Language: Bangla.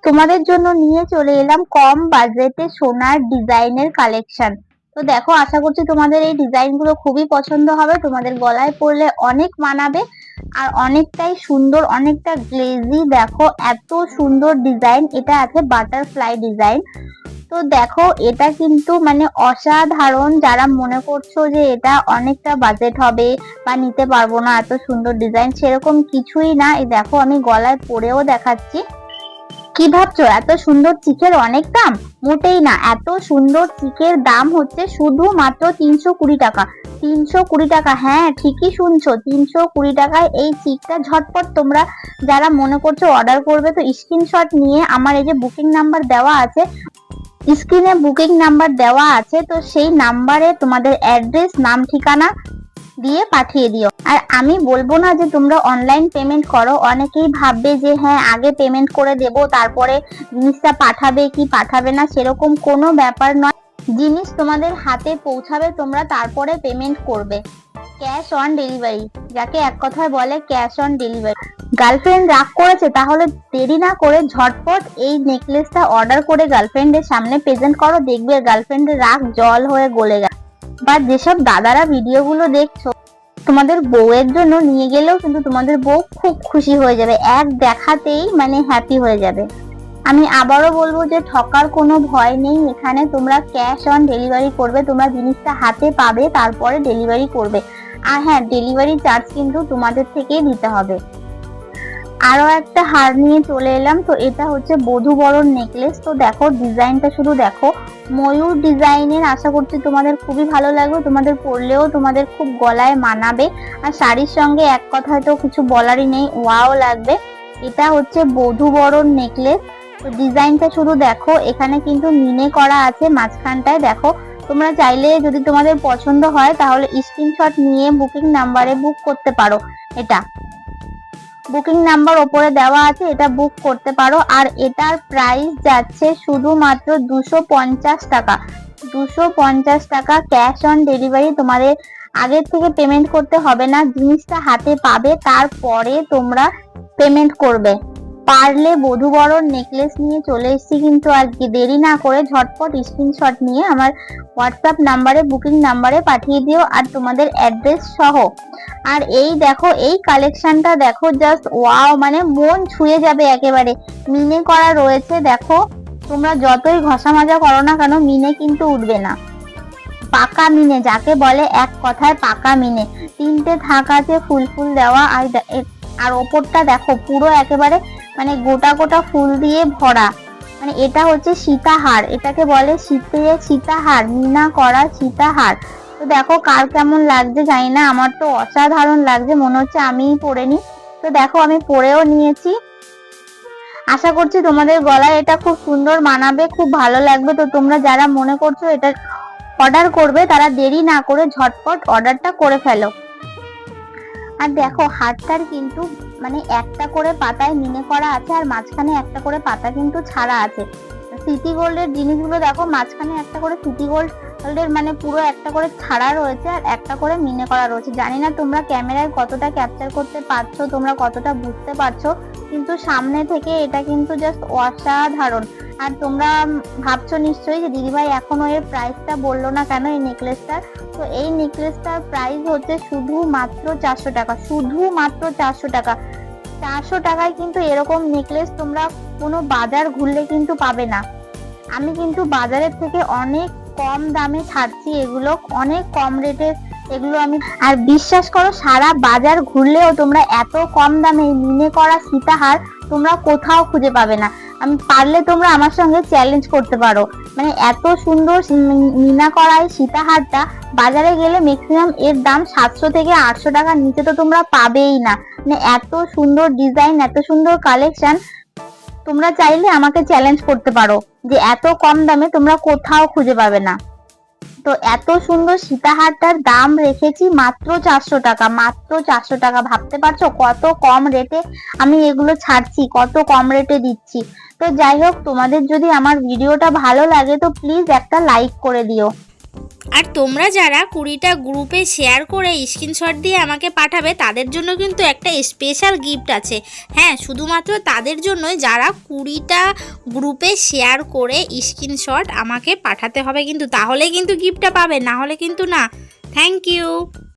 তোমাদের জন্য নিয়ে চলে এলাম কম বাজেটে সোনার ডিজাইনের কালেকশন। তো দেখো, আশা করছি তোমাদের এই ডিজাইন গুলো খুবই পছন্দ হবে, তোমাদের গলায় পরলে অনেক মানাবে আর অনেকটাই সুন্দর, অনেকটা গ্লেজি। দেখো এত সুন্দর ডিজাইন, এটা আছে বাটারফ্লাই ডিজাইন। তো দেখো এটা কিন্তু মানে অসাধারণ। যারা মনে করছো যে এটা অনেকটা বাজেট হবে বা নিতে পারবো না এত সুন্দর ডিজাইন, সেরকম কিছুই না। এই দেখো আমি গলায় পরেও দেখাচ্ছি। কি ভাবছো এত সুন্দর চিকের অনেক দাম? মোটেই না। এত সুন্দর চিকের দাম হচ্ছে শুধুমাত্র 320 টাকা। 320 টাকা, হ্যাঁ ঠিকই শুনছো, 320 টাকায় এই চিকটা। ঝটপট তোমরা যারা মনে করছো অর্ডার করবে, তো স্ক্রিনশট নিয়ে আমার এই যে বুকিং নাম্বার দেওয়া আছে, স্ক্রিনে বুকিং নাম্বার দেওয়া আছে, তো সেই নাম্বারে তোমাদের অ্যাড্রেস, নাম, ঠিকানা দিয়ে পাঠিয়ে দিও। আর আমি বলবো না যে তোমরা অনলাইন পেমেন্ট করো। অনেকেই ভাববে যে হ্যাঁ আগে পেমেন্ট করে দেব তারপরে জিনিসটা পাঠাবে কি পাঠাবে না, সেরকম কোনো ব্যাপার নয়। জিনিস তোমাদের হাতে পৌঁছাবে, তোমরা তারপরে পেমেন্ট করবে। ক্যাশ অন ডেলিভারি, যাকে এক কথায় বলে ক্যাশ অন ডেলিভারি। গার্লফ্রেন্ড রাগ করেছে, তাহলে দেরি না করে ঝটপট এই নেকলেসটা অর্ডার করে গার্লফ্রেন্ডের সামনে প্রেজেন্ট করো, দেখবে গার্লফ্রেন্ডের রাগ জল হয়ে গলে গেছে। বা যেসব দাদারা ভিডিওগুলো দেখছো, তোমাদের বউয়ের জন্য নিয়ে গেলেও কিন্তু তোমাদের বউ খুব খুশি হয়ে যাবে, এক দেখাতেই মানে হ্যাপি হয়ে যাবে। আমি আবারও বলবো যে ঠকার কোনো ভয় নেই এখানে। তোমরা ক্যাশ অন ডেলিভারি করবে, তোমরা জিনিসটা হাতে পাবে তারপরে ডেলিভারি করবে। আর হ্যাঁ, ডেলিভারি চার্জ কিন্তু তোমাদের থেকেই দিতে হবে। আরো একটা হার নিয়ে চলে এলাম। তো এটা হচ্ছে বধূ বরণ নেকলেস। তো দেখো ডিজাইনটা শুধু দেখো, ময়ূর ডিজাইনের। আশা করছি তোমাদের খুবই ভালো লাগবে, তোমাদের পরলেও তোমাদের খুব গলায় মানাবে। আর শাড়ির সঙ্গে এক কথায় তো কিছু বলারই নেই, ওয়াও লাগবে। এটা হচ্ছে বধূ বরণ নেকলেস। তো ডিজাইনটা শুধু দেখো, এখানে কিন্তু মিনে করা আছে মাঝখানটায়। দেখো তোমরা চাইলে যদি তোমাদের পছন্দ হয় তাহলে স্ক্রিনশট নিয়ে বুকিং নাম্বারে বুক করতে পারো। এটা বুকিং নাম্বার ওপরে দেওয়া আছে, এটা বুক করতে পারো। আর এটার প্রাইস যাচ্ছে শুধুমাত্র 250 টাকা। 250 টাকা ক্যাশ অন ডেলিভারি। তোমাদের আগের থেকে পেমেন্ট করতে হবে না, জিনিসটা হাতে পাবে তারপরে তোমরা পেমেন্ট করবে। পারলে বধূ বরণ নেকলেস নিয়ে চলে এসেছি কিন্তু আজকে। দেরি না করে ঝটপট স্ক্রিনশট নিয়ে আমার হোয়াটসঅ্যাপ নাম্বারে, বুকিং নাম্বারে পাঠিয়ে দিও আর তোমাদের অ্যাড্রেস সহ। আর এই দেখো এই কালেকশনটা দেখো, জাস্ট ওয়াও, মানে মন ছুঁয়ে যাবে একেবারে। মিনে করা রয়েছে দেখো, তোমরা যতই ঘষা মাজা করো না কেন মিনে কিন্তু উঠবে না। পাকা মিনে যাকে বলে, এক কথায় পাকা মিনে। তিনটে থাক আছে ফুল ফুল দেওয়া। আর ওপরটা দেখো পুরো একেবারে মানে গোটা গোটা ফুল দিয়ে ভরা। মানে এটা হচ্ছে সীতাহার, এটাকে বলে সীতাহার, মিনা করা সীতাহার। তো দেখো কার কেমন লাগছে জানি না, আমার তো অসাধারণ লাগছে, মনে হচ্ছে আমিই পরে নি। তো দেখো আমি পরেও নিয়েছি। আশা করছি তোমাদের গলায় এটা খুব সুন্দর মানাবে, খুব ভালো লাগবে। তো তোমরা যারা মনে করছো এটা অর্ডার করবে, তারা দেরি না করে ঝটপট অর্ডারটা করে ফেলো। আর দেখো হারটার কিন্তু মানে একটা করে পাতায় মিনে করা আছে, আর মাঝখানে একটা করে পাতা কিন্তু ছাড়া আছে। সিটি গোল্ডের জিনিসগুলো দেখো, মাঝখানে একটা করে সিটি গোল্ডের মানে পুরো একটা করে ছাড়া রয়েছে আর একটা করে মিনে করা রয়েছে। জানি না তোমরা ক্যামেরায় কতটা ক্যাপচার করতে পারছো, তোমরা কতটা বুঝতে পারছো, কিন্তু সামনে থেকে এটা কিন্তু জাস্ট অসাধারণ। আর তোমরা ভাবছো নিশ্চয়ই যে দিদিভাই এখনো এর প্রাইসটা বললো না কেন এই নেকলেসটার। তো এই নেকলেসটার প্রাইস হচ্ছে শুধুমাত্র 400 টাকা। শুধুমাত্র 400 টাকা। 400 টাকায় কিন্তু এরকম নেকলেস তোমরা কোনো বাজার ঘুরলে কিন্তু পাবে না। আমি কিন্তু বাজারের থেকে অনেক কম দামে ছাড়ছি এগুলো, অনেক কম রেটে এগুলো আমি। আর বিশ্বাস করো, সারা বাজার ঘুরলেও তোমরা এত কম দামে মিনে করা সীতাহার তোমরা কোথাও খুঁজে পাবে না। আমি পারলে তোমরা আমার সঙ্গে চ্যালেঞ্জ করতে পারো, মানে এত সুন্দর মিনা করা এই সীতাহারটা বাজারে গেলে ম্যাক্সিমাম এর দাম 700 থেকে 800 টাকার নিচে তো তোমরা পাবেই না। মানে এত সুন্দর ডিজাইন, এত সুন্দর কালেকশন, তোমরা চাইলে আমাকে চ্যালেঞ্জ করতে পারো যে এত কম দামে তোমরা কোথাও খুঁজে পাবে না। তো এত সুন্দর সীতাহারটার দাম রেখেছি মাত্র 400 টাকা। মাত্র 400 টাকা, ভাবতে পারছো কত কম রেটে আমি এগুলো ছাড়ছি, কত কম রেটে দিচ্ছি। তো যাই হোক, তোমাদের যদি আমার ভিডিওটা ভালো লাগে তো প্লিজ একটা লাইক করে দিও। আর তোমরা যারা 20টা গ্রুপে শেয়ার করে স্ক্রিনশট দিয়ে আমাকে পাঠাবে তাদের জন্য কিন্তু একটা স্পেশাল গিফট আছে। হ্যাঁ, শুধুমাত্র তাদের জন্যই যারা 20টা গ্রুপে শেয়ার করে স্ক্রিনশট আমাকে পাঠাতে হবে কিন্তু, তাহলে কিন্তু গিফটটা পাবে, না হলে কিন্তু না। Thank you.